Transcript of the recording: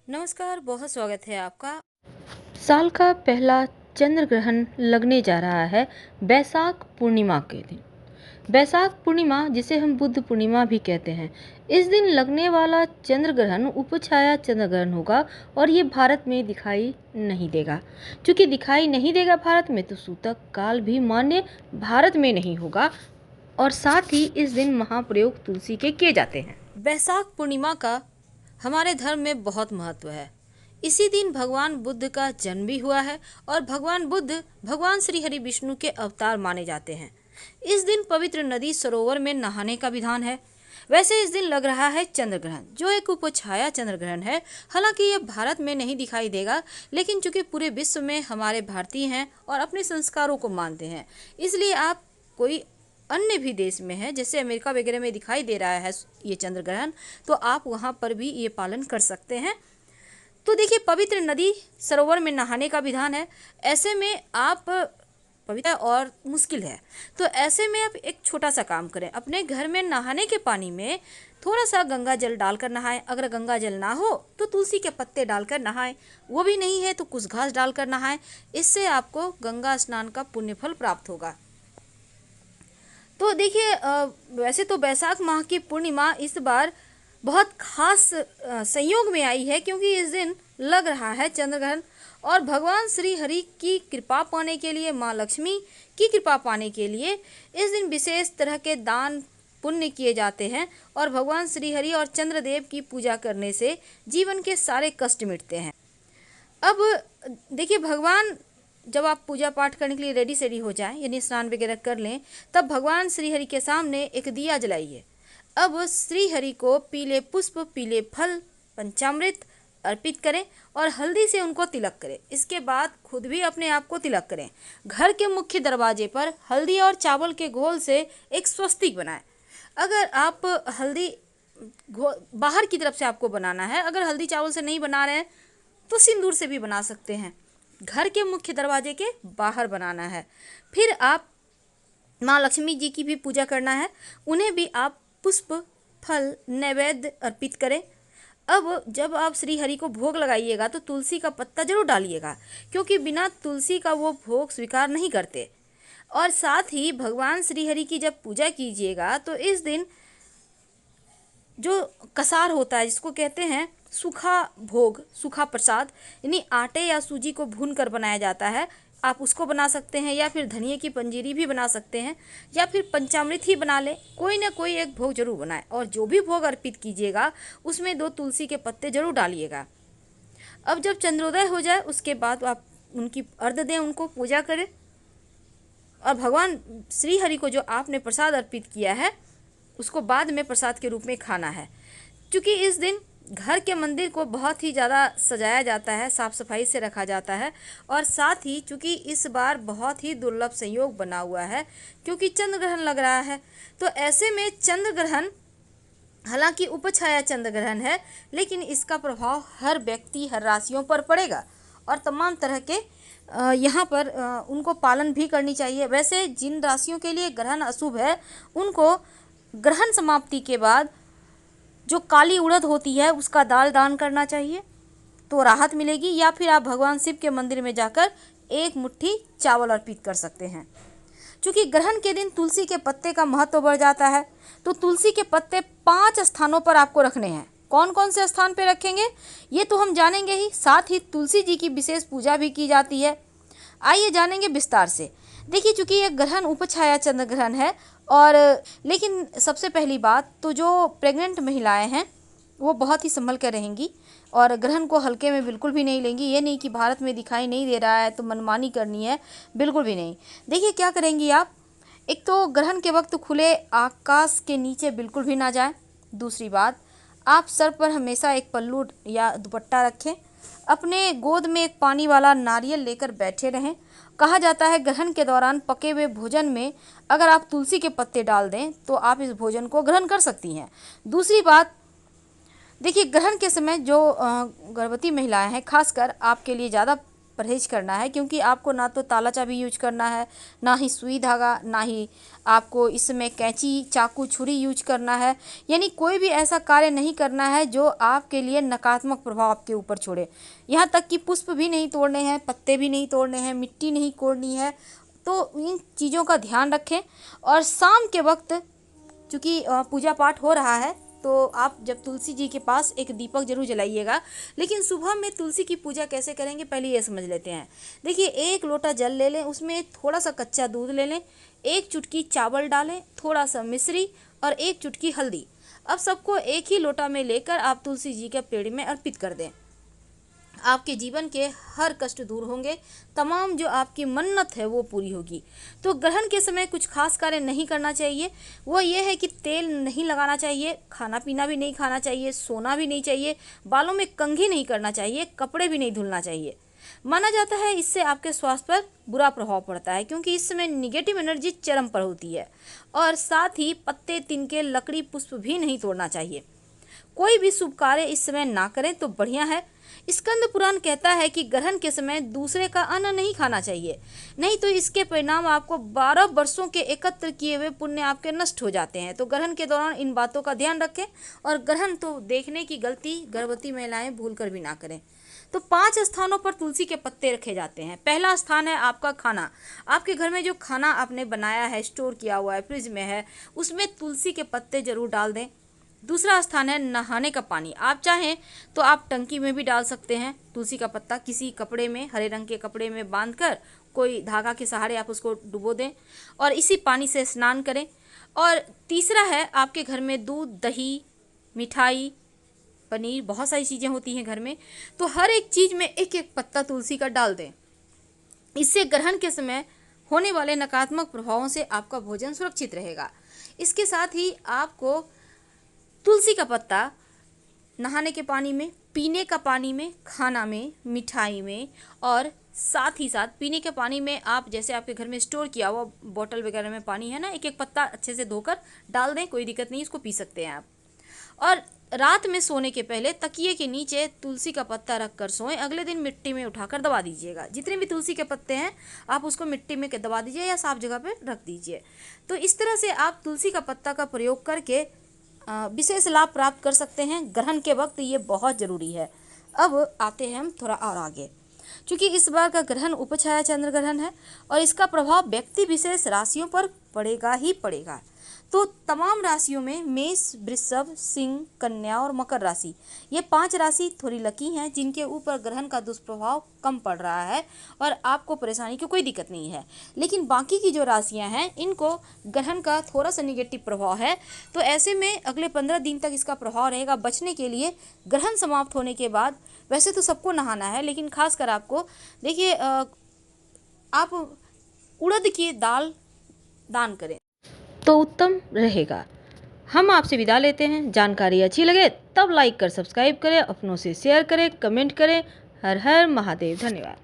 नमस्कार, बहुत स्वागत है आपका। साल का पहला चंद्र ग्रहण लगने जा रहा है बैसाख पूर्णिमा के दिन। बैसाख पूर्णिमा जिसे हम बुद्ध पूर्णिमा भी कहते हैं, इस दिन लगने वाला चंद्र ग्रहण उपछाया चंद्र ग्रहण होगा और ये भारत में दिखाई नहीं देगा। क्योंकि दिखाई नहीं देगा भारत में, तो सूतक काल भी मान्य भारत में नहीं होगा और साथ ही इस दिन महाप्रयोग तुलसी के किए जाते हैं। बैसाख पूर्णिमा का हमारे धर्म में बहुत महत्व है। इसी दिन भगवान बुद्ध का जन्म भी हुआ है और भगवान बुद्ध भगवान श्री हरि विष्णु के अवतार माने जाते हैं। इस दिन पवित्र नदी सरोवर में नहाने का विधान है। वैसे इस दिन लग रहा है चंद्र ग्रहण, जो एक उपछाया चंद्र ग्रहण है। हालांकि ये भारत में नहीं दिखाई देगा, लेकिन चूंकि पूरे विश्व में हमारे भारतीय हैं और अपने संस्कारों को मानते हैं, इसलिए आप कोई अन्य भी देश में है, जैसे अमेरिका वगैरह में दिखाई दे रहा है ये चंद्र ग्रहण, तो आप वहाँ पर भी ये पालन कर सकते हैं। तो देखिए, पवित्र नदी सरोवर में नहाने का विधान है। ऐसे में आप पवित्र और मुश्किल है, तो ऐसे में आप एक छोटा सा काम करें। अपने घर में नहाने के पानी में थोड़ा सा गंगा जल डालकर नहाएं। अगर गंगा जल ना हो तो तुलसी के पत्ते डालकर नहाएं। वो भी नहीं है तो कुछ घास डालकर नहाएं। इससे आपको गंगा स्नान का पुण्य फल प्राप्त होगा। तो देखिए, वैसे तो बैसाख माह की पूर्णिमा इस बार बहुत खास संयोग में आई है, क्योंकि इस दिन लग रहा है चंद्र ग्रहण और भगवान श्री हरि की कृपा पाने के लिए, माँ लक्ष्मी की कृपा पाने के लिए इस दिन विशेष तरह के दान पुण्य किए जाते हैं और भगवान श्री हरि और चंद्रदेव की पूजा करने से जीवन के सारे कष्ट मिटते हैं। अब देखिए, भगवान जब आप पूजा पाठ करने के लिए रेडी सेडी हो जाएं, यानी स्नान वगैरह कर लें, तब भगवान श्री हरि के सामने एक दिया जलाइए। अब श्री हरि को पीले पुष्प, पीले फल, पंचामृत अर्पित करें और हल्दी से उनको तिलक करें। इसके बाद खुद भी अपने आप को तिलक करें। घर के मुख्य दरवाजे पर हल्दी और चावल के घोल से एक स्वस्तिक बनाएं। अगर आप हल्दी बाहर की तरफ से आपको बनाना है, अगर हल्दी चावल से नहीं बना रहे हैं तो सिंदूर से भी बना सकते हैं। घर के मुख्य दरवाजे के बाहर बनाना है। फिर आप माँ लक्ष्मी जी की भी पूजा करना है। उन्हें भी आप पुष्प, फल, नैवेद्य अर्पित करें। अब जब आप श्री हरि को भोग लगाइएगा तो तुलसी का पत्ता जरूर डालिएगा, क्योंकि बिना तुलसी का वो भोग स्वीकार नहीं करते। और साथ ही भगवान श्री हरि की जब पूजा कीजिएगा तो इस दिन जो कसार होता है, जिसको कहते हैं सूखा भोग, सूखा प्रसाद, यानी आटे या सूजी को भून कर बनाया जाता है, आप उसको बना सकते हैं, या फिर धनिए की पंजीरी भी बना सकते हैं, या फिर पंचामृत ही बना लें। कोई ना कोई एक भोग जरूर बनाएं और जो भी भोग अर्पित कीजिएगा उसमें 2 तुलसी के पत्ते जरूर डालिएगा। अब जब चंद्रोदय हो जाए उसके बाद आप उनकी अर्घ्य दें, उनको पूजा करें और भगवान श्री हरि को जो आपने प्रसाद अर्पित किया है उसको बाद में प्रसाद के रूप में खाना है। क्योंकि इस दिन घर के मंदिर को बहुत ही ज़्यादा सजाया जाता है, साफ़ सफाई से रखा जाता है और साथ ही चूँकि इस बार बहुत ही दुर्लभ संयोग बना हुआ है, क्योंकि चंद्र ग्रहण लग रहा है, तो ऐसे में चंद्र ग्रहण हालांकि उपछाया चंद्र ग्रहण है, लेकिन इसका प्रभाव हर व्यक्ति, हर राशियों पर पड़ेगा और तमाम तरह के यहाँ पर उनको पालन भी करनी चाहिए। वैसे जिन राशियों के लिए ग्रहण अशुभ है, उनको ग्रहण समाप्ति के बाद जो काली उड़द होती है उसका दान करना चाहिए, तो राहत मिलेगी। या फिर आप भगवान शिव के मंदिर में जाकर एक मुट्ठी चावल अर्पित कर सकते हैं। क्योंकि ग्रहण के दिन तुलसी के पत्ते का महत्व बढ़ जाता है, तो तुलसी के पत्ते 5 स्थानों पर आपको रखने हैं। कौन कौन से स्थान पर रखेंगे ये तो हम जानेंगे ही, साथ ही तुलसी जी की विशेष पूजा भी की जाती है। आइए जानेंगे विस्तार से। देखिए, चूँकि ये ग्रहण उपछाया चंद्र ग्रहण है और लेकिन सबसे पहली बात तो जो प्रेग्नेंट महिलाएं हैं वो बहुत ही संभल कर रहेंगी और ग्रहण को हल्के में बिल्कुल भी नहीं लेंगी। ये नहीं कि भारत में दिखाई नहीं दे रहा है तो मनमानी करनी है, बिल्कुल भी नहीं। देखिए क्या करेंगी आप, एक तो ग्रहण के वक्त खुले आकाश के नीचे बिल्कुल भी ना जाएं। दूसरी बात, आप सर पर हमेशा एक पल्लू या दुपट्टा रखें। अपने गोद में एक पानी वाला नारियल लेकर बैठे रहें। कहा जाता है ग्रहण के दौरान पके हुए भोजन में अगर आप तुलसी के पत्ते डाल दें तो आप इस भोजन को ग्रहण कर सकती हैं। दूसरी बात, देखिए ग्रहण के समय जो गर्भवती महिलाएं हैं, खासकर आपके लिए ज़्यादा परहेज करना है, क्योंकि आपको ना तो ताला चाबी यूज करना है, ना ही सुई धागा, ना ही आपको इसमें कैंची चाकू छुरी यूज करना है। यानी कोई भी ऐसा कार्य नहीं करना है जो आपके लिए नकारात्मक प्रभाव आपके ऊपर छोड़े। यहाँ तक कि पुष्प भी नहीं तोड़ने हैं, पत्ते भी नहीं तोड़ने हैं, मिट्टी नहीं कोड़नी है। तो इन चीज़ों का ध्यान रखें। और शाम के वक्त चूँकि पूजा पाठ हो रहा है, तो आप जब तुलसी जी के पास एक दीपक जरूर जलाइएगा। लेकिन सुबह में तुलसी की पूजा कैसे करेंगे पहले ये समझ लेते हैं। देखिए, 1 लोटा जल ले लें, उसमें थोड़ा सा कच्चा दूध ले लें, 1 चुटकी चावल डालें, थोड़ा सा मिश्री और 1 चुटकी हल्दी। अब सबको एक ही लोटा में लेकर आप तुलसी जी के पेड़ में अर्पित कर दें। आपके जीवन के हर कष्ट दूर होंगे, तमाम जो आपकी मन्नत है वो पूरी होगी। तो ग्रहण के समय कुछ खास कार्य नहीं करना चाहिए। वो ये है कि तेल नहीं लगाना चाहिए, खाना पीना भी नहीं खाना चाहिए, सोना भी नहीं चाहिए, बालों में कंघी नहीं करना चाहिए, कपड़े भी नहीं धुलना चाहिए। माना जाता है इससे आपके स्वास्थ्य पर बुरा प्रभाव पड़ता है, क्योंकि इस समय निगेटिव एनर्जी चरम पर होती है। और साथ ही पत्ते, तिनके, लकड़ी, पुष्प भी नहीं तोड़ना चाहिए। कोई भी शुभ कार्य इस समय ना करें तो बढ़िया है। स्कंद पुराण कहता है कि ग्रहण के समय दूसरे का अन्न नहीं खाना चाहिए, नहीं तो इसके परिणाम आपको 12 वर्षों के एकत्र किए हुए पुण्य आपके नष्ट हो जाते हैं। तो ग्रहण के दौरान इन बातों का ध्यान रखें। और ग्रहण तो देखने की गलती गर्भवती महिलाएं भूलकर भी ना करें। तो 5 स्थानों पर तुलसी के पत्ते रखे जाते हैं। पहला स्थान है आपका खाना। आपके घर में जो खाना आपने बनाया है, स्टोर किया हुआ है, फ्रिज में है, उसमें तुलसी के पत्ते जरूर डाल दें। दूसरा स्थान है नहाने का पानी। आप चाहें तो आप टंकी में भी डाल सकते हैं तुलसी का पत्ता, किसी कपड़े में, हरे रंग के कपड़े में बांधकर कोई धागा के सहारे आप उसको डुबो दें और इसी पानी से स्नान करें। और तीसरा है आपके घर में दूध, दही, मिठाई, पनीर, बहुत सारी चीज़ें होती हैं घर में, तो हर एक चीज़ में एक एक पत्ता तुलसी का डाल दें। इससे ग्रहण के समय होने वाले नकारात्मक प्रभावों से आपका भोजन सुरक्षित रहेगा। इसके साथ ही आपको तुलसी का पत्ता नहाने के पानी में, पीने का पानी में, खाना में, मिठाई में और साथ ही साथ पीने के पानी में आप जैसे आपके घर में स्टोर किया हुआ बोतल वगैरह में पानी है ना, एक एक पत्ता अच्छे से धोकर डाल दें, कोई दिक्कत नहीं, इसको पी सकते हैं आप। और रात में सोने के पहले तकिए के नीचे तुलसी का पत्ता रखकर सोएं। अगले दिन मिट्टी में उठाकर दबा दीजिएगा। जितने भी तुलसी के पत्ते हैं आप उसको मिट्टी में दबा दीजिए या साफ जगह पे रख दीजिए। तो इस तरह से आप तुलसी का पत्ता का प्रयोग करके विशेष लाभ प्राप्त कर सकते हैं। ग्रहण के वक्त ये बहुत ज़रूरी है। अब आते हैं हम थोड़ा और आगे। क्योंकि इस बार का ग्रहण उपछाया चंद्र ग्रहण है और इसका प्रभाव व्यक्ति विशेष राशियों पर पड़ेगा ही पड़ेगा। तो तमाम राशियों में मेष, वृषभ, सिंह, कन्या और मकर राशि, ये 5 राशि थोड़ी लकी हैं जिनके ऊपर ग्रहण का दुष्प्रभाव कम पड़ रहा है और आपको परेशानी की कोई दिक्कत नहीं है। लेकिन बाकी की जो राशियां हैं इनको ग्रहण का थोड़ा सा निगेटिव प्रभाव है। तो ऐसे में अगले 15 दिन तक इसका प्रभाव रहेगा। बचने के लिए ग्रहण समाप्त होने के बाद वैसे तो सबको नहाना है, लेकिन खासकर आपको देखिए आप उड़द की दाल दान करें तो उत्तम रहेगा। हम आपसे विदा लेते हैं। जानकारी अच्छी लगे तब लाइक कर सब्सक्राइब करें, अपनों से शेयर करें, कमेंट करें। हर हर महादेव। धन्यवाद।